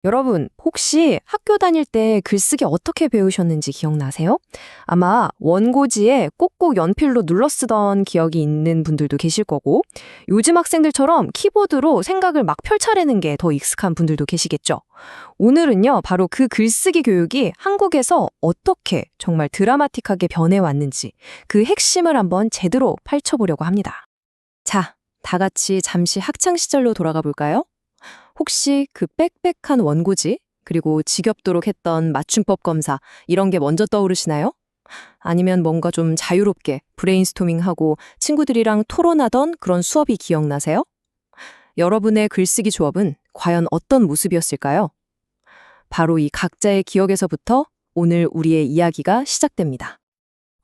여러분, 혹시 학교 다닐 때 글쓰기 어떻게 배우셨는지 기억나세요? 아마 원고지에 꼭꼭 연필로 눌러 쓰던 기억이 있는 분들도 계실 거고, 요즘 학생들처럼 키보드로 생각을 막 펼쳐내는 게 더 익숙한 분들도 계시겠죠? 오늘은요, 바로 그 글쓰기 교육이 한국에서 어떻게 정말 드라마틱하게 변해왔는지 그 핵심을 한번 제대로 파헤쳐보려고 합니다. 자, 다 같이 잠시 학창 시절로 돌아가 볼까요? 혹시 그 빽빽한 원고지, 그리고 지겹도록 했던 맞춤법 검사, 이런 게 먼저 떠오르시나요? 아니면 뭔가 좀 자유롭게 브레인스토밍하고 친구들이랑 토론하던 그런 수업이 기억나세요? 여러분의 글쓰기 조합은 과연 어떤 모습이었을까요? 바로 이 각자의 기억에서부터 오늘 우리의 이야기가 시작됩니다.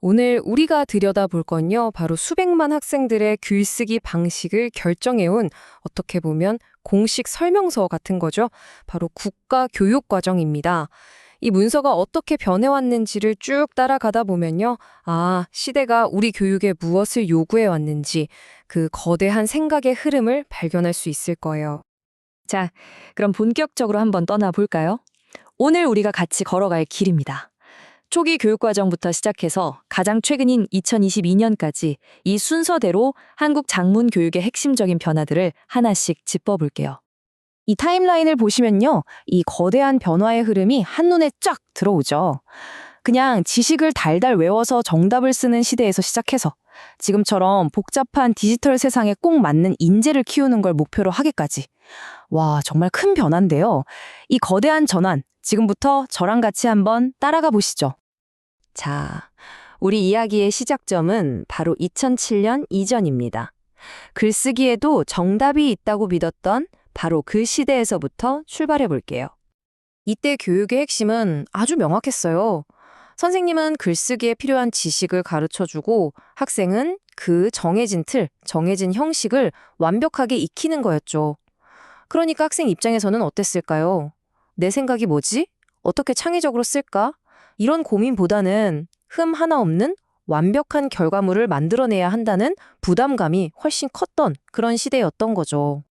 오늘 우리가 들여다볼 건요, 바로 수백만 학생들의 글쓰기 방식을 결정해온 어떻게 보면 공식 설명서 같은 거죠. 바로 국가교육과정입니다. 이 문서가 어떻게 변해왔는지를 쭉 따라가다 보면요, 시대가 우리 교육에 무엇을 요구해왔는지 그 거대한 생각의 흐름을 발견할 수 있을 거예요. 자, 그럼 본격적으로 한번 떠나볼까요? 오늘 우리가 같이 걸어갈 길입니다. 초기 교육과정부터 시작해서 가장 최근인 2022년까지 이 순서대로 한국 장문 교육의 핵심적인 변화들을 하나씩 짚어볼게요. 이 타임라인을 보시면요, 이 거대한 변화의 흐름이 한눈에 쫙 들어오죠. 그냥 지식을 달달 외워서 정답을 쓰는 시대에서 시작해서 지금처럼 복잡한 디지털 세상에 꼭 맞는 인재를 키우는 걸 목표로 하기까지. 와, 정말 큰 변화인데요. 이 거대한 전환, 지금부터 저랑 같이 한번 따라가 보시죠. 자, 우리 이야기의 시작점은 바로 2007년 이전입니다. 글쓰기에도 정답이 있다고 믿었던 바로 그 시대에서부터 출발해 볼게요. 이때 교육의 핵심은 아주 명확했어요. 선생님은 글쓰기에 필요한 지식을 가르쳐주고 학생은 그 정해진 틀, 정해진 형식을 완벽하게 익히는 거였죠. 그러니까 학생 입장에서는 어땠을까요? 내 생각이 뭐지? 어떻게 창의적으로 쓸까? 이런 고민보다는 흠 하나 없는 완벽한 결과물을 만들어내야 한다는 부담감이 훨씬 컸던 그런 시대였던 거죠.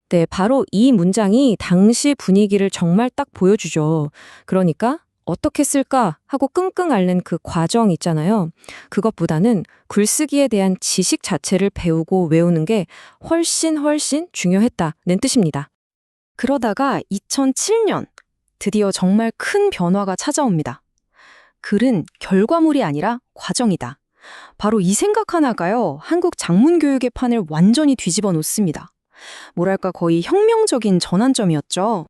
네, 바로 이 문장이 당시 분위기를 정말 딱 보여주죠. 그러니까 어떻게 쓸까 하고 끙끙 앓는 그 과정 있잖아요. 그것보다는 글쓰기에 대한 지식 자체를 배우고 외우는 게 훨씬 중요했다는 뜻입니다. 그러다가 2007년 드디어 정말 큰 변화가 찾아옵니다. 글은 결과물이 아니라 과정이다. 바로 이 생각 하나가요, 한국 장문 교육의 판을 완전히 뒤집어 놓습니다. 뭐랄까 거의 혁명적인 전환점이었죠.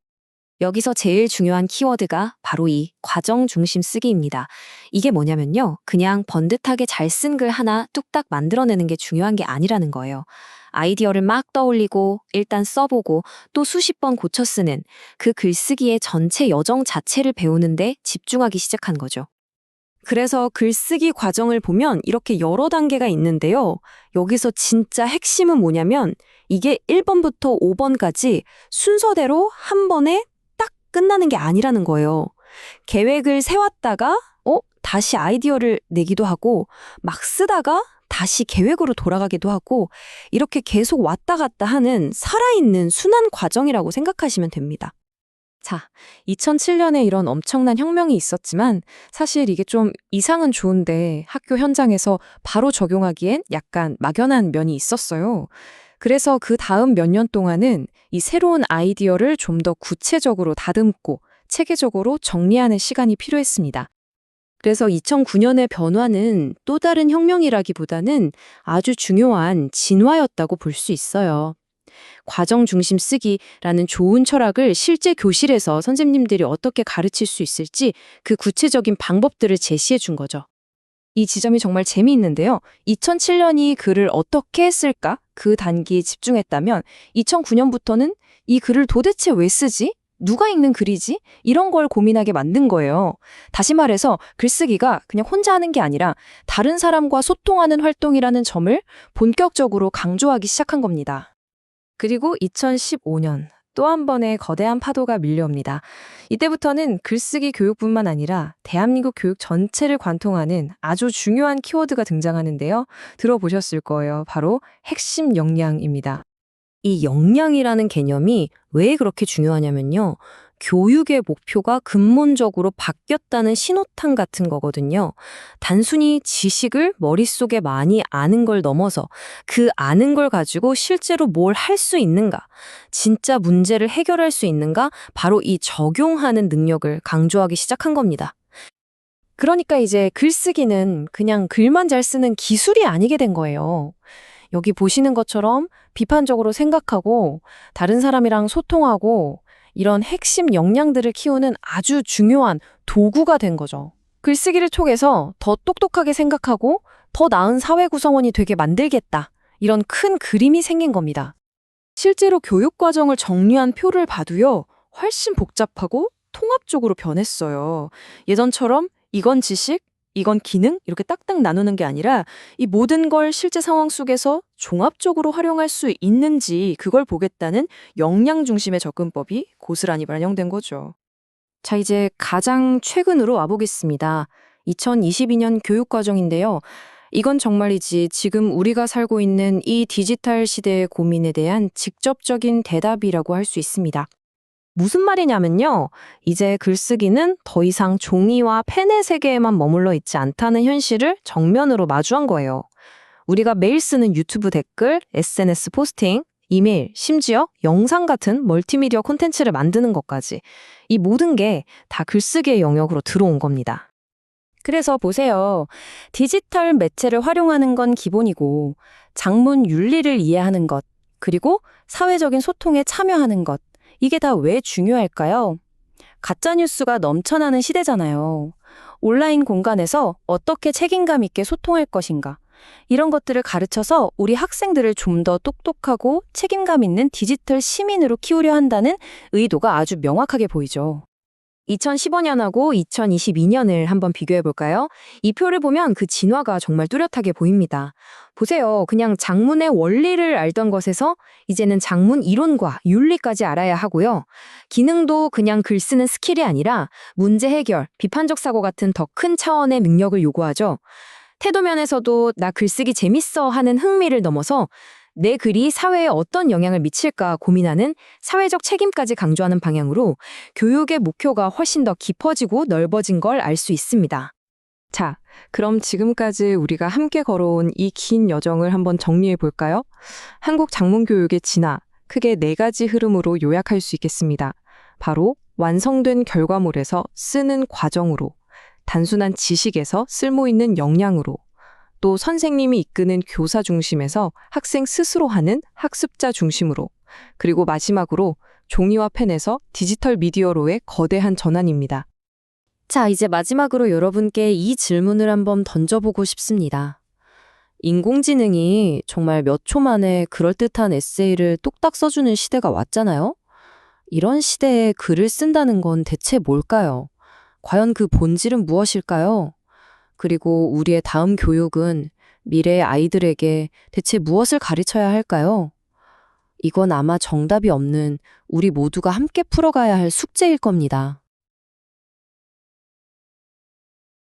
여기서 제일 중요한 키워드가 바로 이 과정 중심 쓰기입니다. 이게 뭐냐면요, 그냥 번듯하게 잘 쓴 글 하나 뚝딱 만들어내는 게 중요한 게 아니라는 거예요. 아이디어를 막 떠올리고 일단 써보고 또 수십 번 고쳐 쓰는 그 글쓰기의 전체 여정 자체를 배우는데 집중하기 시작한 거죠. 그래서 글쓰기 과정을 보면 이렇게 여러 단계가 있는데요. 여기서 진짜 핵심은 뭐냐면 이게 1번부터 5번까지 순서대로 한 번에 딱 끝나는 게 아니라는 거예요. 계획을 세웠다가 다시 아이디어를 내기도 하고 막 쓰다가 다시 계획으로 돌아가기도 하고 이렇게 계속 왔다 갔다 하는 살아있는 순환 과정이라고 생각하시면 됩니다. 자, 2007년에 이런 엄청난 혁명이 있었지만 사실 이게 좀 이상은 좋은데 학교 현장에서 바로 적용하기엔 약간 막연한 면이 있었어요. 그래서 그 다음 몇 년 동안은 이 새로운 아이디어를 좀 더 구체적으로 다듬고 체계적으로 정리하는 시간이 필요했습니다. 그래서 2009년의 변화는 또 다른 혁명이라기보다는 아주 중요한 진화였다고 볼 수 있어요. 과정 중심 쓰기라는 좋은 철학을 실제 교실에서 선생님들이 어떻게 가르칠 수 있을지 그 구체적인 방법들을 제시해 준 거죠. 이 지점이 정말 재미있는데요. 2007년이 글을 어떻게 쓸까? 그 단계에 집중했다면 2009년부터는 이 글을 도대체 왜 쓰지? 누가 읽는 글이지? 이런 걸 고민하게 만든 거예요. 다시 말해서 글쓰기가 그냥 혼자 하는 게 아니라 다른 사람과 소통하는 활동이라는 점을 본격적으로 강조하기 시작한 겁니다. 그리고 2015년 또 한 번의 거대한 파도가 밀려옵니다. 이때부터는 글쓰기 교육뿐만 아니라 대한민국 교육 전체를 관통하는 아주 중요한 키워드가 등장하는데요. 들어보셨을 거예요. 바로 핵심 역량입니다. 이 역량이라는 개념이 왜 그렇게 중요하냐면요. 교육의 목표가 근본적으로 바뀌었다는 신호탄 같은 거거든요. 단순히 지식을 머릿속에 많이 아는 걸 넘어서 그 아는 걸 가지고 실제로 뭘 할 수 있는가, 진짜 문제를 해결할 수 있는가, 바로 이 적용하는 능력을 강조하기 시작한 겁니다. 그러니까 이제 글쓰기는 그냥 글만 잘 쓰는 기술이 아니게 된 거예요. 여기 보시는 것처럼 비판적으로 생각하고 다른 사람이랑 소통하고 이런 핵심 역량들을 키우는 아주 중요한 도구가 된 거죠. 글쓰기를 통해서 더 똑똑하게 생각하고 더 나은 사회 구성원이 되게 만들겠다. 이런 큰 그림이 생긴 겁니다. 실제로 교육 과정을 정리한 표를 봐도요, 훨씬 복잡하고 통합적으로 변했어요. 예전처럼 이건 지식, 이건 기능 이렇게 딱딱 나누는 게 아니라 이 모든 걸 실제 상황 속에서 종합적으로 활용할 수 있는지 그걸 보겠다는 역량 중심의 접근법이 고스란히 반영된 거죠. 자, 이제 가장 최근으로 와보겠습니다. 2022년 교육과정인데요. 이건 정말이지 지금 우리가 살고 있는 이 디지털 시대의 고민에 대한 직접적인 대답이라고 할 수 있습니다. 무슨 말이냐면요. 이제 글쓰기는 더 이상 종이와 펜의 세계에만 머물러 있지 않다는 현실을 정면으로 마주한 거예요. 우리가 매일 쓰는 유튜브 댓글, SNS 포스팅, 이메일, 심지어 영상 같은 멀티미디어 콘텐츠를 만드는 것까지 이 모든 게 다 글쓰기의 영역으로 들어온 겁니다. 그래서 보세요. 디지털 매체를 활용하는 건 기본이고 장문 윤리를 이해하는 것, 그리고 사회적인 소통에 참여하는 것, 이게 다 왜 중요할까요? 가짜뉴스가 넘쳐나는 시대잖아요. 온라인 공간에서 어떻게 책임감 있게 소통할 것인가. 이런 것들을 가르쳐서 우리 학생들을 좀 더 똑똑하고 책임감 있는 디지털 시민으로 키우려 한다는 의도가 아주 명확하게 보이죠. 2015년하고 2022년을 한번 비교해 볼까요? 이 표를 보면 그 진화가 정말 뚜렷하게 보입니다. 보세요. 그냥 작문의 원리를 알던 것에서 이제는 작문 이론과 윤리까지 알아야 하고요. 기능도 그냥 글 쓰는 스킬이 아니라 문제 해결, 비판적 사고 같은 더 큰 차원의 능력을 요구하죠. 태도면에서도 나 글쓰기 재밌어 하는 흥미를 넘어서 내 글이 사회에 어떤 영향을 미칠까 고민하는 사회적 책임까지 강조하는 방향으로 교육의 목표가 훨씬 더 깊어지고 넓어진 걸 알 수 있습니다. 자, 그럼 지금까지 우리가 함께 걸어온 이 긴 여정을 한번 정리해 볼까요? 한국 작문교육의 진화, 크게 4가지 흐름으로 요약할 수 있겠습니다. 바로 완성된 결과물에서 쓰는 과정으로, 단순한 지식에서 쓸모있는 역량으로, 또 선생님이 이끄는 교사 중심에서 학생 스스로 하는 학습자 중심으로, 그리고 마지막으로 종이와 펜에서 디지털 미디어로의 거대한 전환입니다. 자, 이제 마지막으로 여러분께 이 질문을 한번 던져보고 싶습니다. 인공지능이 정말 몇 초 만에 그럴듯한 에세이를 뚝딱 써주는 시대가 왔잖아요? 이런 시대에 글을 쓴다는 건 대체 뭘까요? 과연 그 본질은 무엇일까요? 그리고 우리의 다음 교육은 미래의 아이들에게 대체 무엇을 가르쳐야 할까요? 이건 아마 정답이 없는 우리 모두가 함께 풀어가야 할 숙제일 겁니다.